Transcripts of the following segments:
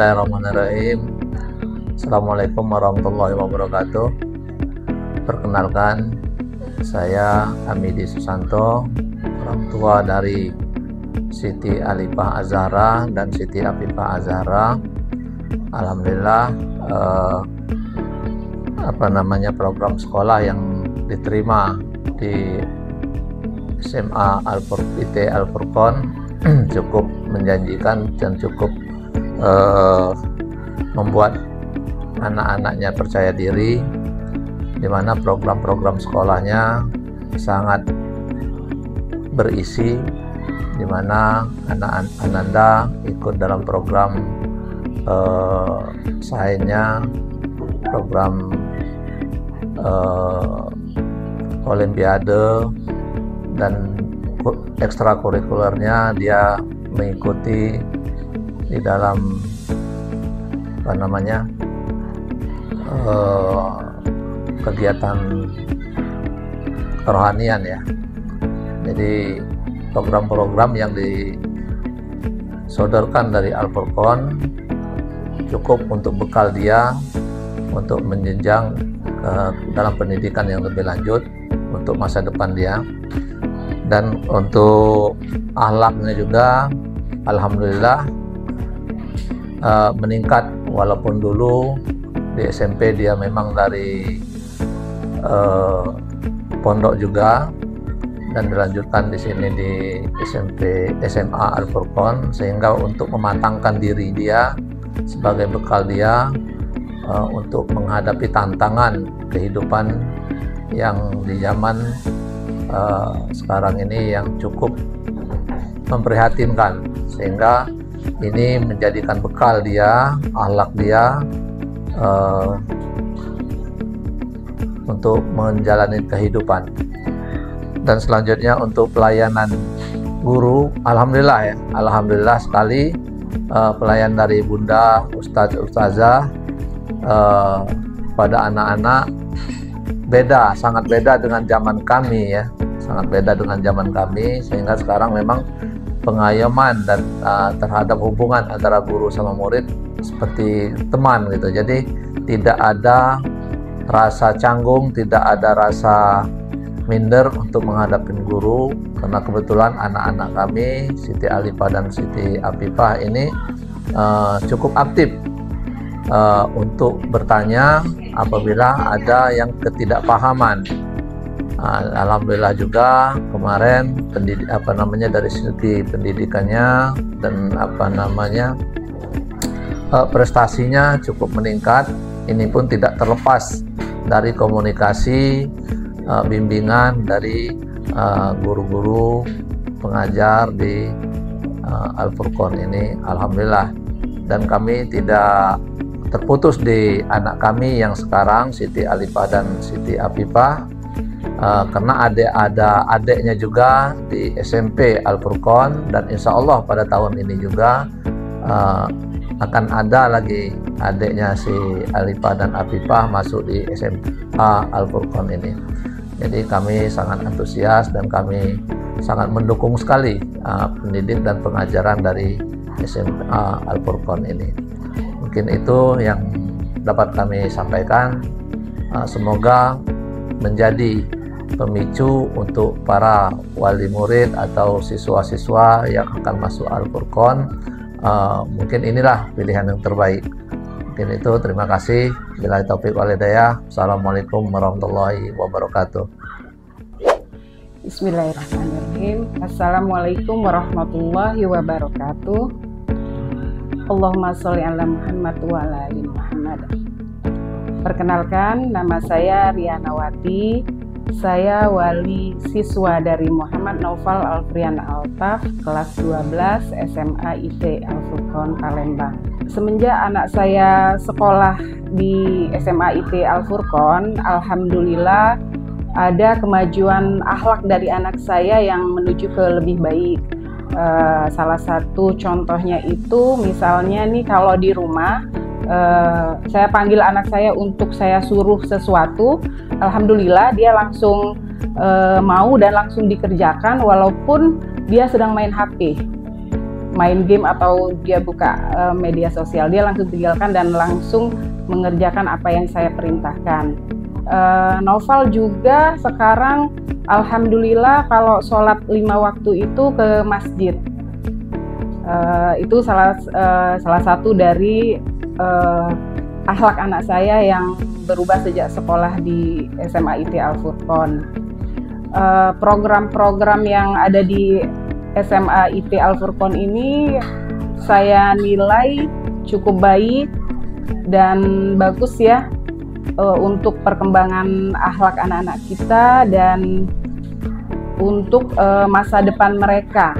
Bismillahirrahmanirrahim. Assalamualaikum warahmatullahi wabarakatuh. Perkenalkan, saya Hamidi Susanto, orang tua dari Siti Alifah Az-Zahra dan Siti Afifah Az-Zahra. Alhamdulillah, program sekolah yang diterima di SMA IT Al-Furqon cukup menjanjikan dan cukup membuat anak-anaknya percaya diri, di mana program-program sekolahnya sangat berisi, di mana anak Ananda ikut dalam program sainsnya, program olimpiade, dan ekstrakurikulernya dia mengikuti di dalam kegiatan kerohanian ya. Jadi program-program yang disodorkan dari Al-Furqon cukup untuk bekal dia untuk menjenjang dalam pendidikan yang lebih lanjut untuk masa depan dia. Dan untuk akhlaknya juga alhamdulillah meningkat, walaupun dulu di SMP dia memang dari pondok juga, dan dilanjutkan di sini di SMA Al-Furqon, sehingga untuk mematangkan diri dia sebagai bekal dia untuk menghadapi tantangan kehidupan yang di zaman sekarang ini yang cukup memprihatinkan, sehingga ini menjadikan bekal dia, akhlak dia untuk menjalani kehidupan. Dan selanjutnya untuk pelayanan guru, alhamdulillah ya, alhamdulillah sekali pelayan dari Bunda, Ustadz, Ustazah pada anak-anak sangat beda dengan zaman kami ya, sangat beda dengan zaman kami, sehingga sekarang memang pengayoman dan terhadap hubungan antara guru sama murid seperti teman gitu. Jadi tidak ada rasa canggung, tidak ada rasa minder untuk menghadapi guru, karena kebetulan anak-anak kami Siti Alifah dan Siti Afifah ini cukup aktif untuk bertanya apabila ada yang ketidakpahaman. Alhamdulillah juga kemarin dari segi pendidikannya dan prestasinya cukup meningkat. Ini pun tidak terlepas dari komunikasi bimbingan dari guru-guru pengajar di Al-Furqon ini, alhamdulillah. Dan kami tidak terputus di anak kami yang sekarang Siti Alifah dan Siti Afifah, karena ada adiknya juga di SMP Al-Furqon, dan insya Allah pada tahun ini juga akan ada lagi adiknya si Alifah dan Afifah masuk di SMA Al-Furqon ini. Jadi kami sangat antusias dan kami sangat mendukung sekali pendidik dan pengajaran dari SMA Al-Furqon ini. Mungkin itu yang dapat kami sampaikan. Semoga menjadi pemicu untuk para wali murid atau siswa-siswa yang akan masuk Al-Furqon. Mungkin inilah pilihan yang terbaik. Mungkin itu, terima kasih. Billahi taufiq wal hidayah. Assalamualaikum warahmatullahi wabarakatuh. Bismillahirrahmanirrahim. Assalamualaikum warahmatullahi wabarakatuh. Allahumma sholli ala Muhammad wa ala ali Muhammad. Perkenalkan, nama saya Rianawati. Saya wali siswa dari Muhammad Naufal Alfrian Altaf, kelas 12 SMA IT Al-Furqon Palembang. Semenjak anak saya sekolah di SMA IT Al-Furqon, alhamdulillah ada kemajuan akhlak dari anak saya yang menuju ke lebih baik. Salah satu contohnya itu misalnya nih, kalau di rumah saya panggil anak saya untuk saya suruh sesuatu, alhamdulillah dia langsung mau dan langsung dikerjakan walaupun dia sedang main HP. main game atau dia buka media sosial, dia langsung tinggalkan dan langsung mengerjakan apa yang saya perintahkan. Naufal juga sekarang alhamdulillah kalau sholat 5 waktu itu ke masjid. Itu salah satu dari akhlak anak saya yang berubah sejak sekolah di SMA IT Al-Furqon. Program-program yang ada di SMA IT Al-Furqon ini saya nilai cukup baik dan bagus ya, untuk perkembangan akhlak anak-anak kita dan untuk masa depan mereka.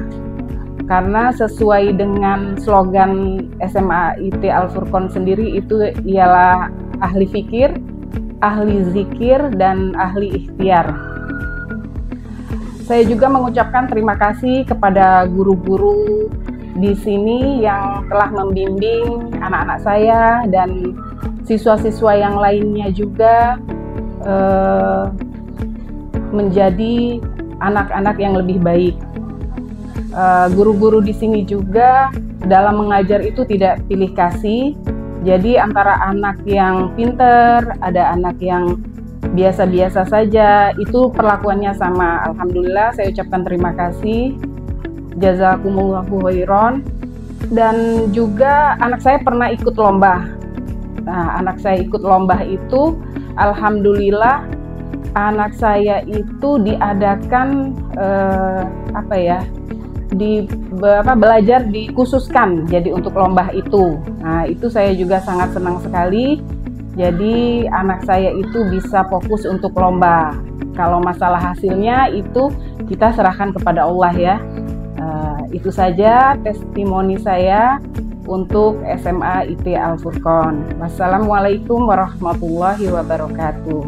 Karena sesuai dengan slogan SMA IT Al-Furqon sendiri itu ialah ahli fikir, ahli zikir, dan ahli ikhtiar. Saya juga mengucapkan terima kasih kepada guru-guru di sini yang telah membimbing anak-anak saya dan siswa-siswa yang lainnya juga menjadi anak-anak yang lebih baik. Guru-guru di sini juga dalam mengajar itu tidak pilih kasih. Jadi antara anak yang pinter, ada anak yang biasa-biasa saja, itu perlakuannya sama. Alhamdulillah, saya ucapkan terima kasih. Jazakumullahu khairan. Dan juga anak saya pernah ikut lomba. Nah, anak saya ikut lomba itu, alhamdulillah, anak saya itu diadakan belajar dikhususkan jadi untuk lomba itu. Nah, itu saya juga sangat senang sekali. Jadi anak saya itu bisa fokus untuk lomba. Kalau masalah hasilnya itu kita serahkan kepada Allah ya. Itu saja testimoni saya untuk SMA IT Al-Furqon. Wassalamualaikum warahmatullahi wabarakatuh.